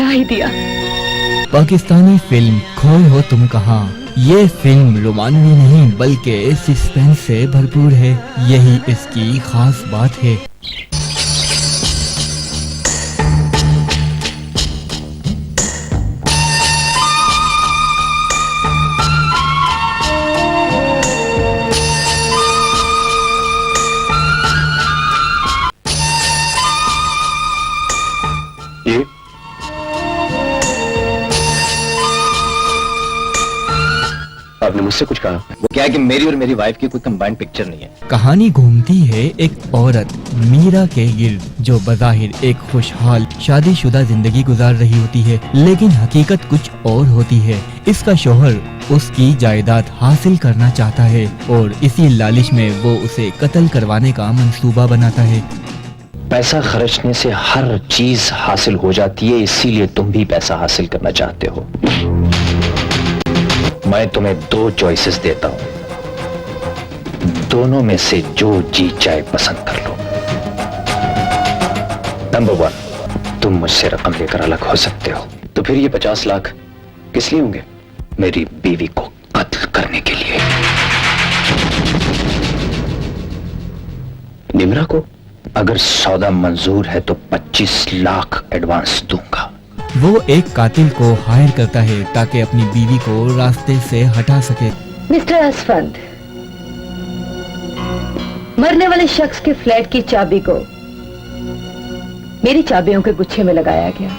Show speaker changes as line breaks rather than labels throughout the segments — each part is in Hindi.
ही दिया।
पाकिस्तानी फिल्म खोए हो तुम कहाँ, ये फिल्म रोमांवी नहीं बल्कि सस्पेंस से भरपूर है। यही इसकी खास बात है।
आपने मुझसे कुछ कहा? वो क्या है कि मेरी और मेरी वाइफ की कोई कंबाइंड पिक्चर नहीं है।
कहानी घूमती है एक औरत मीरा के गिर्द जो बज़ाहिर एक खुशहाल शादीशुदा जिंदगी गुजार रही होती है, लेकिन हकीकत कुछ और होती है। इसका शौहर उसकी जायदाद हासिल करना चाहता है और इसी लालच में वो उसे कत्ल करवाने का मंसूबा बनाता है।
पैसा खर्चने से हर चीज हासिल हो जाती है, इसीलिए तुम भी पैसा हासिल करना चाहते हो। मैं तुम्हें दो चॉइसेस देता हूं, दोनों में से जो जी चाहे पसंद कर लो। नंबर 1, तुम मुझसे रकम लेकर अलग हो सकते हो। तो फिर ये 50 लाख किस लिए होंगे? मेरी बीवी को कत्ल करने के लिए। निम्रा को अगर सौदा मंजूर है तो 25 लाख एडवांस दूंगा।
वो एक कातिल को हायर करता है ताकि अपनी बीवी को रास्ते से हटा सके।
मिस्टर असफंद, मरने वाले शख्स के फ्लैट की चाबी को मेरी चाबियों के गुच्छे में लगाया गया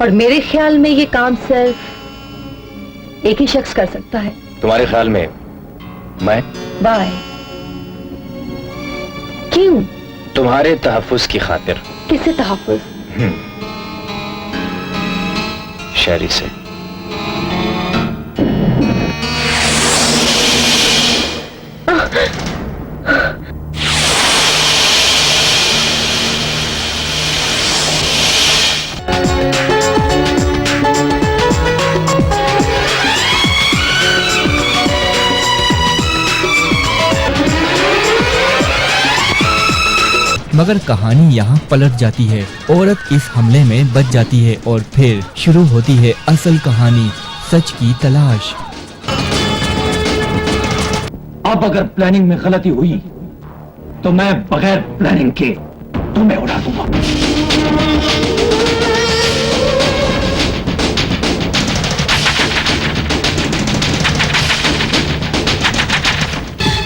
और मेरे ख्याल में ये काम सिर्फ एक ही शख्स कर सकता है।
तुम्हारे ख्याल में मैं?
बाय। क्यों?
तुम्हारे तहफ्फुज की खातिर।
किससे तहफ्फुज?
शहरी से।
मगर कहानी यहाँ पलट जाती है। औरत इस हमले में बच जाती है और फिर शुरू होती है असल कहानी, सच की तलाश।
अब अगर प्लानिंग में गलती हुई तो मैं बगैर प्लानिंग के तुम्हें उड़ा दूंगा।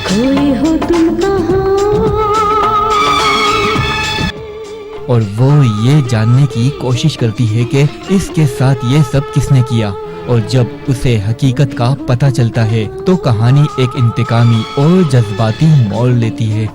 खोए हो तुम कहाँ?
और वो ये जानने की कोशिश करती है कि इसके साथ ये सब किसने किया, और जब उसे हकीकत का पता चलता है तो कहानी एक इंतकामी और जज्बाती मोड़ लेती है।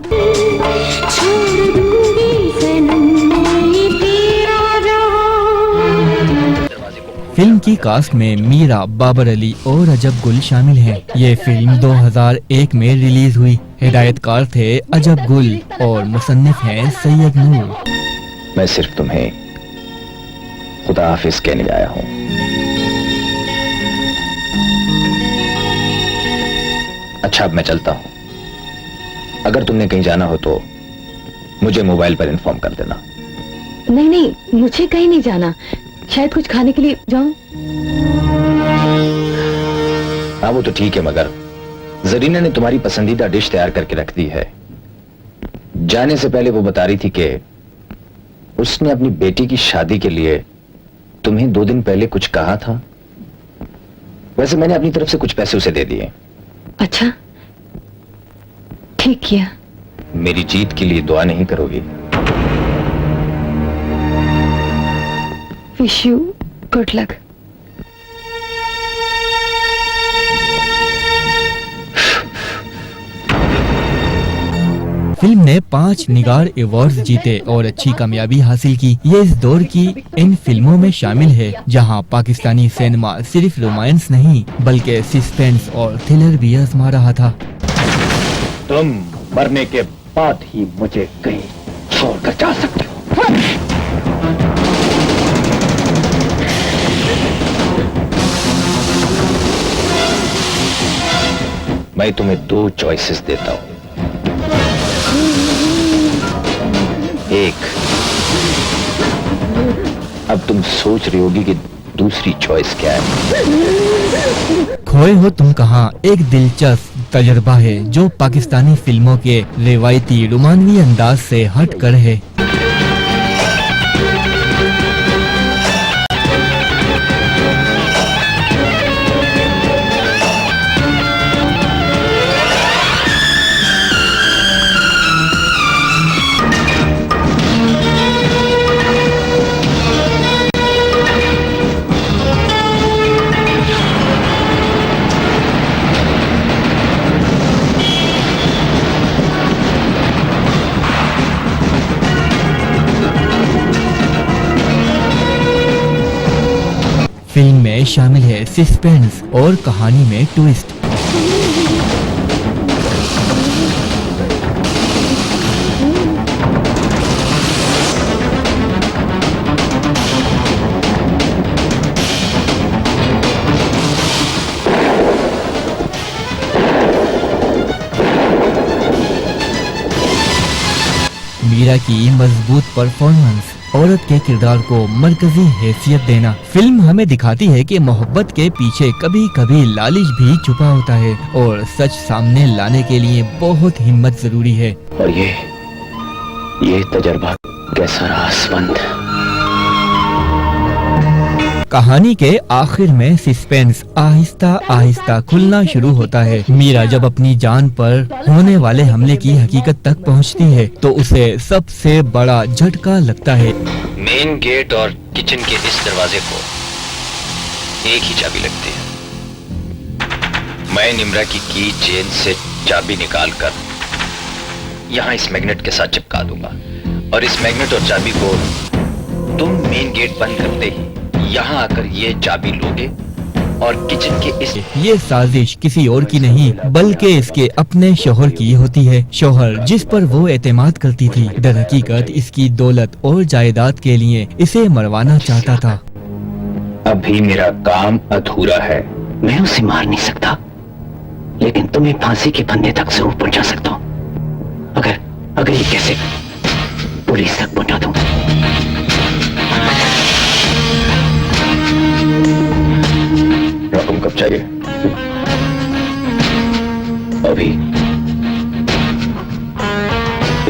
फिल्म की कास्ट में मीरा, बाबर अली और अजब गुल शामिल हैं। ये फिल्म 2001 में रिलीज हुई। हिदायतकार थे अजब गुल और मुसन्निफ हैं सैयद नूर।
मैं सिर्फ तुम्हें खुदा हाफिज कहने आया हूं। अच्छा, अब मैं चलता हूं। अगर तुमने कहीं जाना हो तो मुझे मोबाइल पर इन्फॉर्म कर देना।
नहीं नहीं, मुझे कहीं नहीं जाना। शायद कुछ खाने के लिए जाऊं।
हाँ वो तो ठीक है, मगर जरीना ने तुम्हारी पसंदीदा डिश तैयार करके रख दी है। जाने से पहले वो बता रही थी कि उसने अपनी बेटी की शादी के लिए तुम्हें 2 दिन पहले कुछ कहा था। वैसे मैंने अपनी तरफ से कुछ पैसे उसे दे दिए।
अच्छा, ठीक किया।
मेरी जीत के लिए दुआ नहीं करोगी?
Wish you good luck.
Film ने 5 निगार अवार्ड्स जीते और अच्छी कामयाबी हासिल की। ये इस दौर की इन फिल्मों में शामिल है जहां पाकिस्तानी सिनेमा सिर्फ रोमांस नहीं बल्कि सस्पेंस और थ्रिलर भी आजमा रहा था।
तुम मरने के बाद ही मुझे कहीं छोड़कर जा सकते हो।
मैं तुम्हें 2 चॉइसेस देता हूं। एक, अब तुम सोच रही होगी कि दूसरी चॉइस क्या है।
खोए हो तुम कहाँ एक दिलचस्प तजर्बा है जो पाकिस्तानी फिल्मों के रिवायती रोमानवी अंदाज से हटकर है। फिल्म में शामिल है सस्पेंस और कहानी में ट्विस्ट। मीरा की मजबूत परफॉर्मेंस, औरत के किरदार को मरकजी हैसियत देना। फिल्म हमें दिखाती है कि मोहब्बत के पीछे कभी कभी लालच भी छुपा होता है और सच सामने लाने के लिए बहुत हिम्मत जरूरी है।
और ये तजर्बा कैसा रहा आसवंत?
कहानी के आखिर में सस्पेंस आहिस्ता आहिस्ता खुलना शुरू होता है। मीरा जब अपनी जान पर होने वाले हमले की हकीकत तक पहुंचती है तो उसे सबसे बड़ा झटका लगता है।
मेन गेट और किचन के इस दरवाजे को एक ही चाबी लगती है। मैं निम्रा की चेन से चाबी निकालकर यहाँ इस मैग्नेट के साथ चिपका दूंगा और इस मैग्नेट और चाबी को तुम मेन गेट बंद करते ही यहाँ आकर ये चाबी लोगे और किचन के इस
ये साजिश किसी और की नहीं बल्कि इसके अपने शौहर की होती है। शौहर जिस पर वो एतमाद करती थी, दर हकीकत इसकी दौलत और जायदाद के लिए इसे मरवाना चाहता था।
अभी मेरा काम अधूरा है।
मैं उसे मार नहीं सकता, लेकिन तुम्हें फांसी के फंदे तक जरूर पहुंचा सकता हूं। अगर ये कैसे पुलिस तक पहुंचा दूं।
रकम कब चाहिए? अभी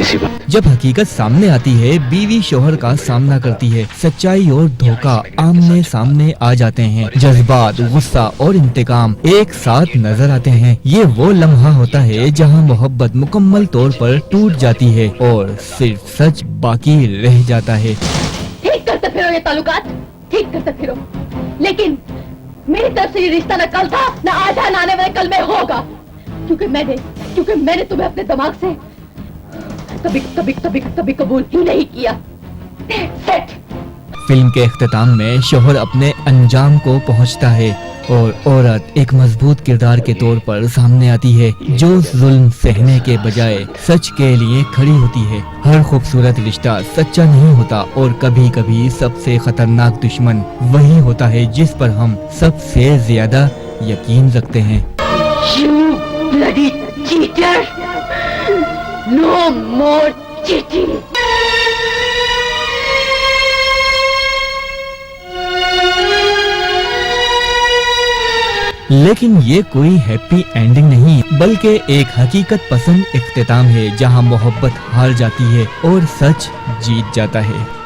इसी वक्त।
जब हकीकत सामने आती है, बीवी शौहर का सामना करती है। सच्चाई और धोखा आमने सामने आ जाते हैं। जज्बात, गुस्सा और इंतकाम एक साथ नजर आते हैं। ये वो लम्हा होता है जहां मोहब्बत मुकम्मल तौर पर टूट जाती है और सिर्फ सच बाकी रह जाता है।
ठीक करते फिरो ये ताल्लुकात, ठीक करते फिरो, लेकिन मेरी तरफ से ये रिश्ता न कल था, न आज है, न आने वाले कल में होगा, क्योंकि मैंने तुम्हें अपने दिमाग से कभी कबूल ही नहीं किया। That's it.
फिल्म के इख्तिताम में शौहर अपने अंजाम को पहुंचता है और औरत एक मजबूत किरदार के तौर पर सामने आती है जो जुल्म सहने के बजाय सच के लिए खड़ी होती है। हर खूबसूरत रिश्ता सच्चा नहीं होता और कभी कभी सबसे खतरनाक दुश्मन वही होता है जिस पर हम सबसे ज्यादा यकीन रखते हैं।
You bloody cheater! No more cheating!
लेकिन ये कोई हैप्पी एंडिंग नहीं बल्कि एक हकीकत पसंद इख्तिताम है जहां मोहब्बत हार जाती है और सच जीत जाता है।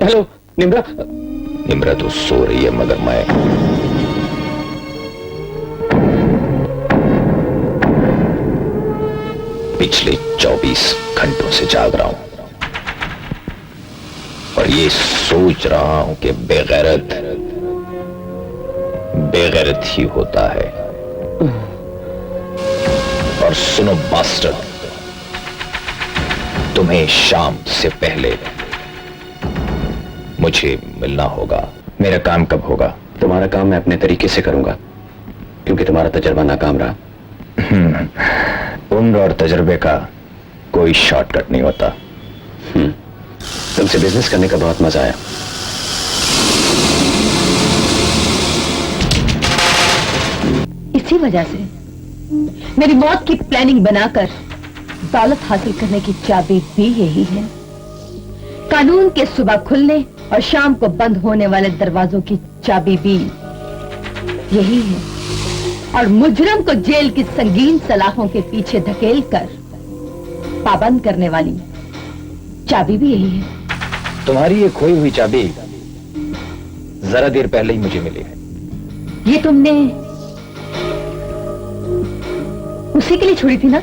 हेलो निम्रा।
निम्रा तो सो रही है मगर मैं पी। पिछले 24 घंटों से जाग रहा हूं और ये सोच रहा हूं कि बेगैरत बेगैरत ही होता है। और सुनो मास्टर, तुम्हें शाम से पहले मुझे मिलना होगा। मेरा काम कब होगा?
तुम्हारा काम मैं अपने तरीके से करूंगा, क्योंकि तुम्हारा तजर्बा नाकाम रहा।
उम्र और तजर्बे का कोई शॉर्टकट नहीं होता।
तुमसे बिजनेस करने का बहुत मजा आया।
इसी वजह से मेरी मौत की प्लानिंग बनाकर दौलत हासिल करने की चाबी भी यही है। कानून के सुबह खुलने और शाम को बंद होने वाले दरवाजों की चाबी भी यही है, और मुजरम को जेल की संगीन सलाखों के पीछे धकेल कर पाबंद करने वाली चाबी भी यही है।
तुम्हारी ये खोई हुई चाबी जरा देर पहले ही मुझे मिली है।
ये तुमने उसी के लिए छोड़ी थी ना?